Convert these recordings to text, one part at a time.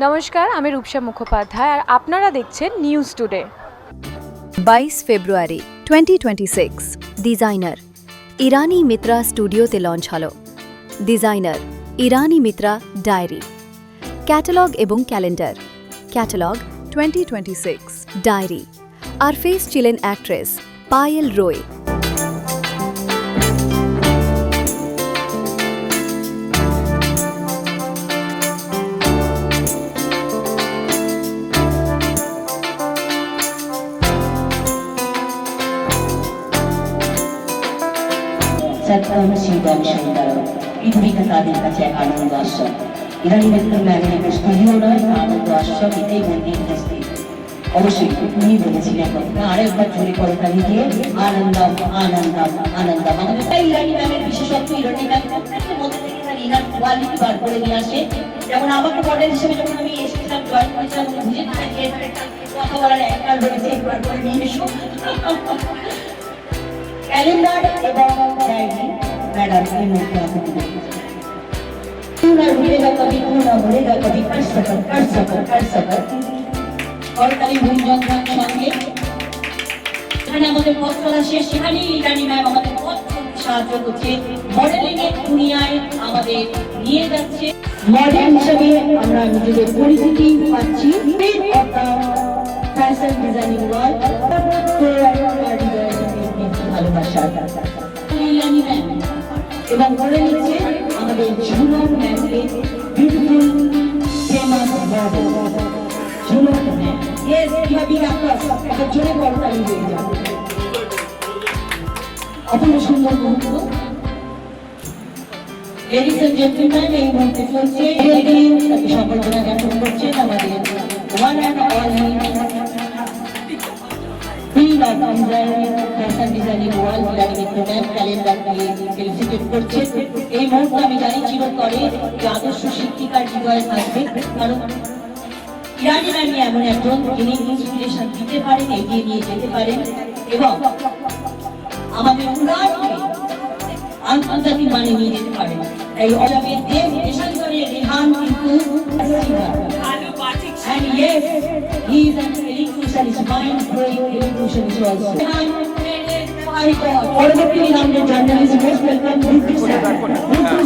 নমস্কার, আমি রূপসা মুখোপাধ্যায় আর আপনারা দেখছেন নিউজ টুডে। 22 ফেব্রুয়ারি 2026 ডিজাইনার ইরানি মিত্রা স্টুডিওতে লঞ্চ হলো। ডিজাইনার ইরানি মিত্রা ডায়েরি, ক্যাটালগ এবং ক্যালেন্ডার। ক্যাটালগ 2026, ডায়েরি আর ফেস ছিলেন অ্যাক্ট্রেস পায়েল রয়। सत्कर्म शीतल सुंदर পৃথিবীটা তাদের কাছে এক আনন্দ আশ্রয়। ইরানি মেট্রো ম্যাগনেট স্টুডিও নয়, আনন্দ আশ্রয় এটাই মন্দির উপস্থিত। অবশ্যই উনি বলেছিলেন কথা, আরেকবার জোরে করতালি দিয়ে আনন্দম আনন্দম আনন্দম। আমাদের তাই ইরানি ম্যামের বিশেষত্ব, ইরানি ম্যাম প্রত্যেকের মধ্যে থেকে তার ইনার কোয়ালিটি বার করে নিয়ে আসে। যেমন আমাকে মডেল হিসেবে যখন আমি এসেছিলাম, জয়েন করেছিলাম, বুঝে কথা বলার একটা রয়েছে, একবার করে নিয়ে এসো। ক্যালেন্ডার এবং ডায়েরি मैडम के मुख्य अतिथि तू ना भूलेगा कभी, तू ना भूलेगा कभी, कर सकर और कभी भूल जाऊंगा সঙ্গে এখানে আমাদের পথ চলা শেষ। সেখানেই ইরানি ম্যাম আমাদের পথ চলতে সাহায্য করছে, মডেলিং এর দুনিয়ায় আমাদের নিয়ে যাচ্ছে। মডেল হিসেবে আমরা নিজেদের পরিচিতি পাচ্ছি ফ্যাশন ডিজাইনিং ওয়ার্ল্ড। ভালোবাসা ইরানি ম্যাম এবং করে নিচ্ছে আমাদের ঝুলন ম্যামকে beautiful famous model Jhulan ma'am. Yes, কিভাবে আপনারা একটা জোরে করতালি হয়ে যাবে। অপূর্ব সুন্দর মুহূর্ত। লেডিস এন্ড জেন্টলম্যান, এই মুহূর্তে চলছে সম্বর্ধনা জ্ঞাপন করছেন আমাদের one and only queen of fashion designing world, Irani Mitra ma'am calendar দিয়ে ফেলিসিটেট করছে। এই মুহূর্তে আমি জানি চিরতরে আদর্শ শিক্ষিকার হৃদয়ে থাকবে, কারণ ইরানি ম্যাম এমন একজন যিনি ইন্সপিরেশন দিতে পারেন, এগিয়ে নিয়ে যেতে পারেন এবং আমাদের উড়ানকে আন্তর্জাতিক মানে নিয়ে যেতে পারেন। এই অজাবের দেশ দেশান্তরে রেহান কিন্তু and yes, he is an electrocutionist, mind-blowing electrocutionist also. My God, পরবর্তী আমাদের journalist most welcome Guddu sir. Guddu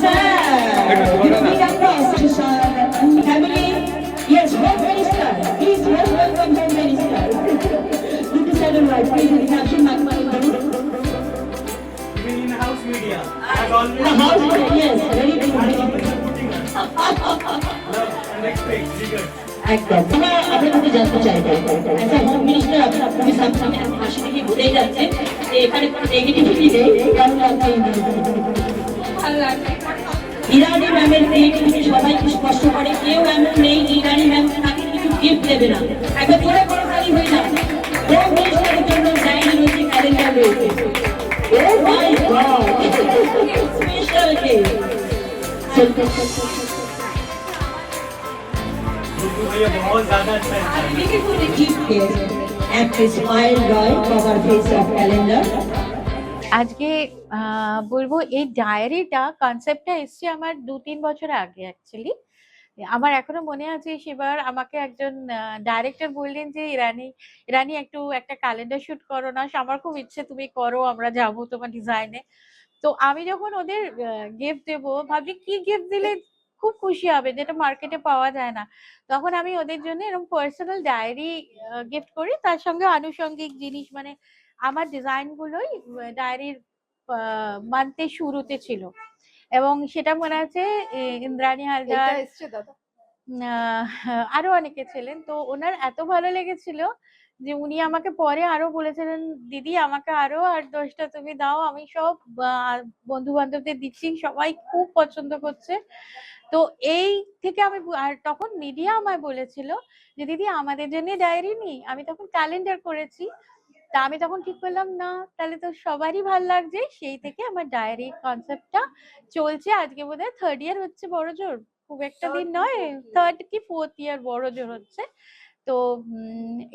sir, family, yes, home minister, please welcome home minister. Guddu sir এর ওয়াইফ, প্লিজ ইন্ট্রোডাকশন মাকমাল করুন। In-house media, as always. House media, yes, very good. Next page, trigger. একদম আপনার কাছে জানতে চাইবো, আচ্ছা হোম মিনিস্টার আপনি সামনে হাসি দেখে বলেই যাচ্ছেন যে এখানে কোনো নেগেটিভিটি নেই, কেমন লাগছে? ভালো লাগছে। ইরানি ম্যামের ক্রিয়েটিভিটি সবাই খুব স্পষ্ট করে, কেউ এমন নেই ইরানি ম্যাম তাকে কিছু গিফট দেবে না। একবার জোরে করে তালি হয়ে যাবে। হোম মিনিস্টারের জন্য ডায়েরি রয়েছে, ক্যালেন্ডার রয়েছে। ও মাই গড, স্পেশাল ডে। बहुत ज्यादा अच्छा है। আজকে বলবো এই ডায়েরিটা কনসেপ্টটা এসছে আমার 2-3 বছর আগে। অ্যাকচুয়ালি আমার এখনো মনে আছে, সেবার আমাকে একজন ডাইরেক্টর বললেন যে ইরানি একটা ক্যালেন্ডার শুট করো না, আমার খুব ইচ্ছে তুমি করো, আমরা যাবো তোমার ডিজাইনে। তো আমি যখন ওদের গিফট দেবো ভাবছি কি গিফট দিলে খুব খুশি হবে, যেটা মার্কেটে পাওয়া যায় না। তখন আমি ওদের জন্য এরকম পার্সোনাল ডায়েরি গিফট করি, তার সঙ্গে আনুষঙ্গিক জিনিস, মানে আমার ডিজাইন গুলোই ডায়েরির মান্থের শুরুতে ছিল। এবং সেটা মনে আছে ইন্দ্রাণী হালদার, আরো অনেকে ছিলেন। তো ওনার এত ভালো লেগেছিল যে উনি আমাকে পরে আরো বলেছিলেন, দিদি আমাকে আরো 8-10টা তুমি দাও, আমি সব বন্ধু বান্ধবদের দিচ্ছি, সবাই খুব পছন্দ করছে। তো এই থেকে আমি, আর তখন মিডিয়া আমায় বলেছিল যে দিদি আমাদের জন্য ডায়েরি নেই, আমি তখন ক্যালেন্ডার করেছি। তা আমি তখন ঠিক করলাম না, তাহলে তো সবারই ভাল লাগছে। সেই থেকে আমার ডায়েরি কনসেপ্টটা চলছে। আজকে বোধহয় 3rd ইয়ার হচ্ছে, বড় জোর খুব একটা দিন নয়, 3rd কি 4th ইয়ার বড় জোর হচ্ছে। তো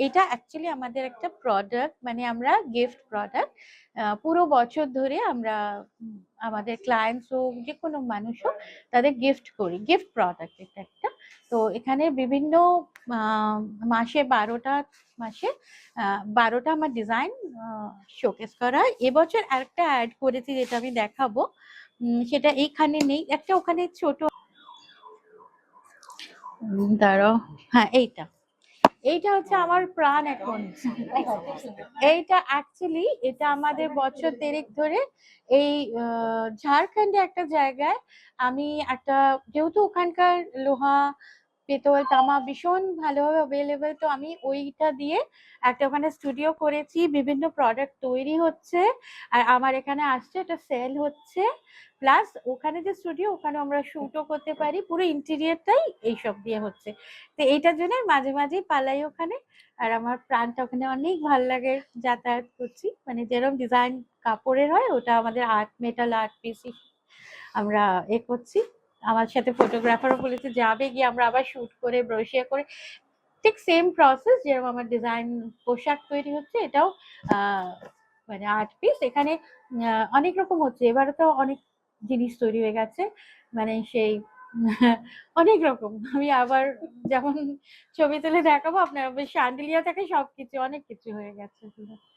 এটা অ্যাকচুয়ালি আমাদের একটা প্রোডাক্ট, মানে আমরা গিফট প্রোডাক্ট পুরো বছর ধরে আমরা আমাদের ক্লায়েন্টস হোক যে কোনো মানুষ হোক তাদের গিফট করি, গিফট প্রোডাক্ট এটা একটা। তো এখানে বিভিন্ন মাসে 12টা আমার ডিজাইন শোকেস করা হয়। এবছর আরেকটা অ্যাড করেছি যেটা আমি দেখাবো, সেটা এইখানে নেই, একটা ওখানে ছোট, দাঁড়াও, হ্যাঁ এইটা এইটা হচ্ছে আমার প্রাণ এখন। এইটা অ্যাকচুয়ালি এটা আমাদের বছর 3 ধরে এই ঝাড়খণ্ডে একটা জায়গায় আমি একটা, যেহেতু ওখানকার লোহা পেতল তামা ভীষণ ভালোভাবে অ্যাভেলেবেল, তো আমি ওইটা দিয়ে একটা ওখানে স্টুডিও করেছি, বিভিন্ন প্রোডাক্ট তৈরি হচ্ছে আর আমার এখানে আসছে, এটা সেল হচ্ছে। প্লাস ওখানে যে স্টুডিও, ওখানে আমরা শুটও করতে পারি, পুরো ইন্টেরিয়রটাই এইসব দিয়ে হচ্ছে। তো এইটার জন্য মাঝে মাঝেই পালাই ওখানে। আর আমার প্রাণটা ওখানে অনেক ভাল লাগে, যাতায়াত করছি, মানে যেরকম ডিজাইন কাপড়ের হয় ওটা আমাদের মেটাল আর্ট পিস আমরা করছি। আমার সাথে ফটোগ্রাফারও বলেছে যাবে, গিয়ে আমরা আবার শুট করে ব্রোশিয়া করে, ঠিক সেম প্রসেস যেরকম আমার ডিজাইন পোশাক তৈরি হচ্ছে, এটাও মানে আর্ট পিস। এখানে অনেক রকম হচ্ছে, এবারে তো অনেক জিনিস তৈরি হয়ে গেছে, মানে সেই অনেক রকম। আমি আবার যেমন ছবি তুলে দেখাবো আপনার, শান্ডিলিয়া থেকে সবকিছু অনেক কিছু হয়ে গেছে।